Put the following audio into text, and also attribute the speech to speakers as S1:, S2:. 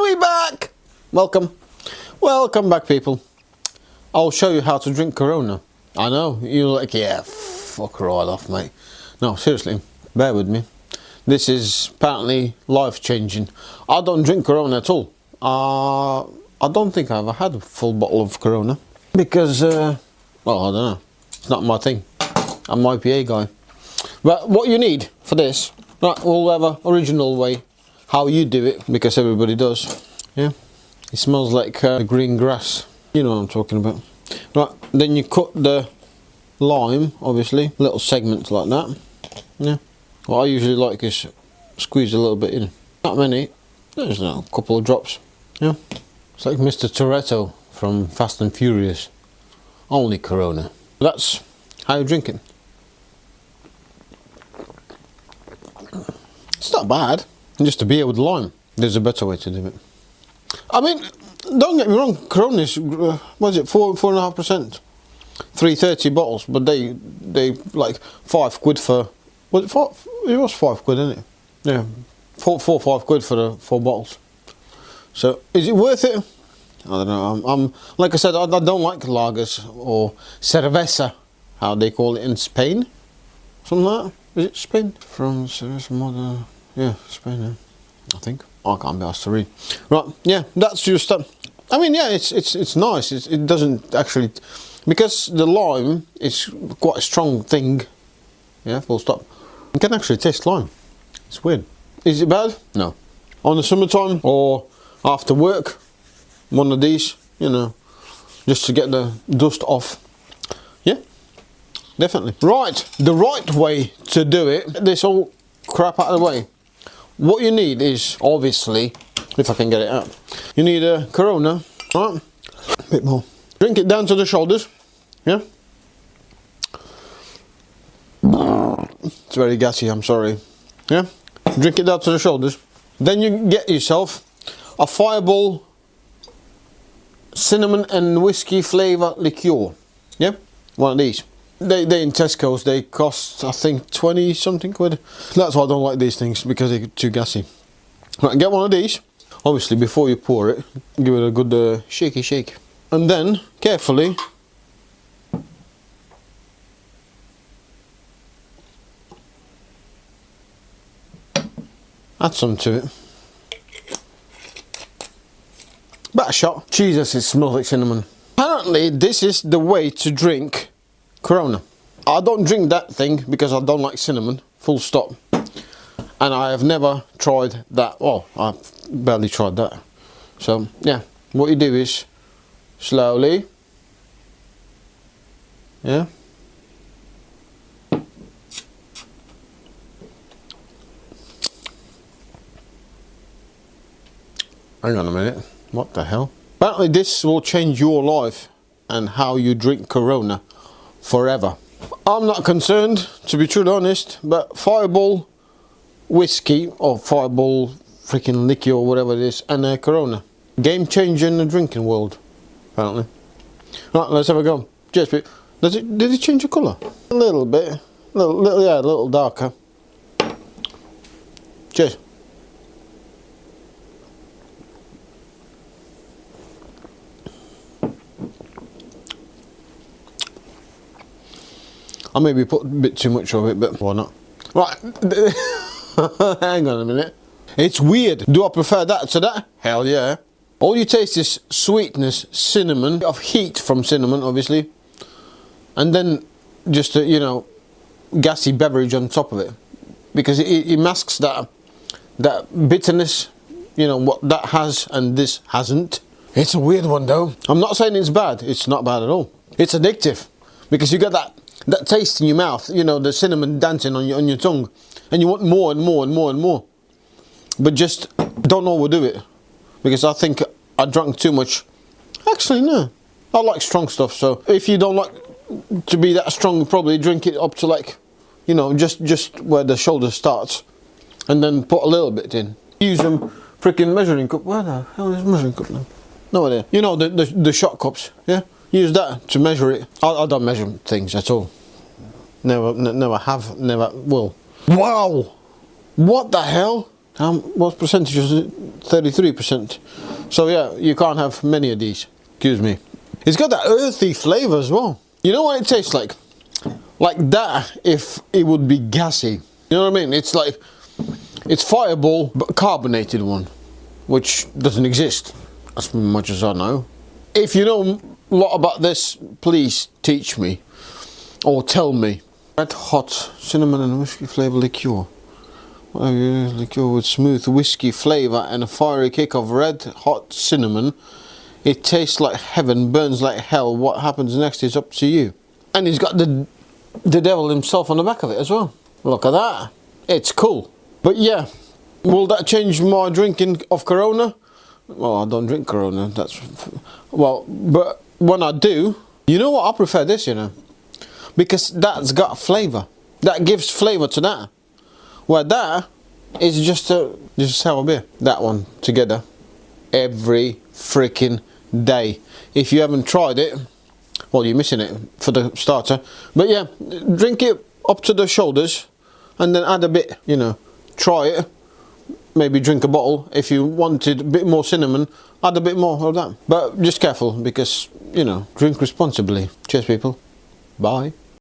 S1: We back! Welcome. Welcome back, people. I'll show you how to drink Corona. I know, you're like, yeah, fuck right off, mate. No, seriously, bear with me. This is apparently life-changing. I don't drink Corona at all. I don't think I've ever had a full bottle of Corona. Because, well, I don't know. It's not my thing. I'm an IPA guy. But what you need for this, right, we'll have an original way how you do it, because everybody does. Yeah, it smells like green grass. You know what I'm talking about. Right, then you cut the lime, obviously, little segments like that. Yeah, what I usually like is squeeze a little bit in. Not many, there's a couple of drops. Yeah, it's like Mr. Toretto from Fast and Furious. Only Corona. That's how you drink it. It's not bad. Just to be with lime. There's a better way to do it. I mean, don't get me wrong, Corona is, what is it, 4.5%? 330 bottles, but they like £5 for, was it 5? It was £5, isn't it? Yeah, 5 quid for the 4 bottles. So, is it worth it? I don't know, I'm like I said, I don't like lagers or cerveza, how they call it in Spain. Something like that. Is it Spain? From cerveza modern. Yeah, Spain, yeah, I think. I can't be asked to read. Right, yeah, that's just I mean, yeah, it's nice. It doesn't actually, because the lime is quite a strong thing. Yeah, full stop. You can actually taste lime. It's weird. Is it bad? No. On the summertime or after work, one of these, you know, just to get the dust off. Yeah, definitely. Right, the right way to do it. This all crap out of the way. What you need is, obviously, if I can get it out, you need a Corona, right? A bit more. Drink it down to the shoulders, yeah? It's very gassy, I'm sorry. Yeah? Drink it down to the shoulders. Then you get yourself a Fireball cinnamon and whiskey flavour liqueur, yeah? One of these. They in Tesco's, they cost, I think, 20 something quid. That's why I don't like these things, because they're too gassy. Right, get one of these. Obviously, before you pour it, give it a good shaky shake. And then, carefully, add some to it. About a shot. Jesus, it smells like cinnamon. Apparently, this is the way to drink Corona. I don't drink that thing because I don't like cinnamon, full stop. And I have never tried that. Well, I've barely tried that. So, yeah, what you do is slowly, yeah, hang on a minute, what the hell? Apparently this will change your life and how you drink Corona forever. I'm not concerned, to be truly honest, but Fireball whiskey or Fireball freaking liquor or whatever it is, and Corona, game changer in the drinking world, apparently. Right, let's have a go. Cheers, Pete. Did it change the colour? A little bit, little, yeah, a little darker. Cheers. I maybe put a bit too much of it, but why not? Right, hang on a minute. It's weird. Do I prefer that to that? Hell yeah. All you taste is sweetness, cinnamon, of heat from cinnamon, obviously, and then just a, you know, gassy beverage on top of it, because it masks that bitterness, you know, what that has and this hasn't. It's a weird one though. I'm not saying it's bad. It's not bad at all. It's addictive, because you get that taste in your mouth, you know, the cinnamon dancing on your tongue, and you want more and more and more and more, but just don't overdo it, because I think I drank too much. Actually, no, I like strong stuff, so if you don't like to be that strong, probably drink it up to, like, you know, just where the shoulder starts, and then put a little bit in. Use them freaking measuring cup. Where the hell is measuring cup now? No idea. You know, the shot cups, yeah? Use that to measure it. I don't measure things at all. Never have, never will. Wow! What the hell? What percentage is it? 33%. So yeah, you can't have many of these. Excuse me. It's got that earthy flavour as well. You know what it tastes like? Like that if it would be gassy. You know what I mean? It's like, it's Fireball, but carbonated one, which doesn't exist, as much as I know. If you know a lot about this, please teach me, or tell me. Red hot cinnamon and whiskey flavour liqueur. Liqueur with smooth whiskey flavour and a fiery kick of red hot cinnamon. It tastes like heaven, burns like hell. What happens next is up to you. And he's got the devil himself on the back of it as well. Look at that. It's cool. But yeah, will that change my drinking of Corona? Well, I don't drink Corona. That's, well, but when I do, you know what? I prefer this, you know, because that's got flavour. That gives flavour to that. Where that is just a sour beer. That one together every freaking day. If you haven't tried it, well, you're missing it for the starter. But yeah, drink it up to the shoulders and then add a bit, you know, try it. Maybe drink a bottle. If you wanted a bit more cinnamon, add a bit more of that. But just careful because, you know, drink responsibly. Cheers, people. Bye.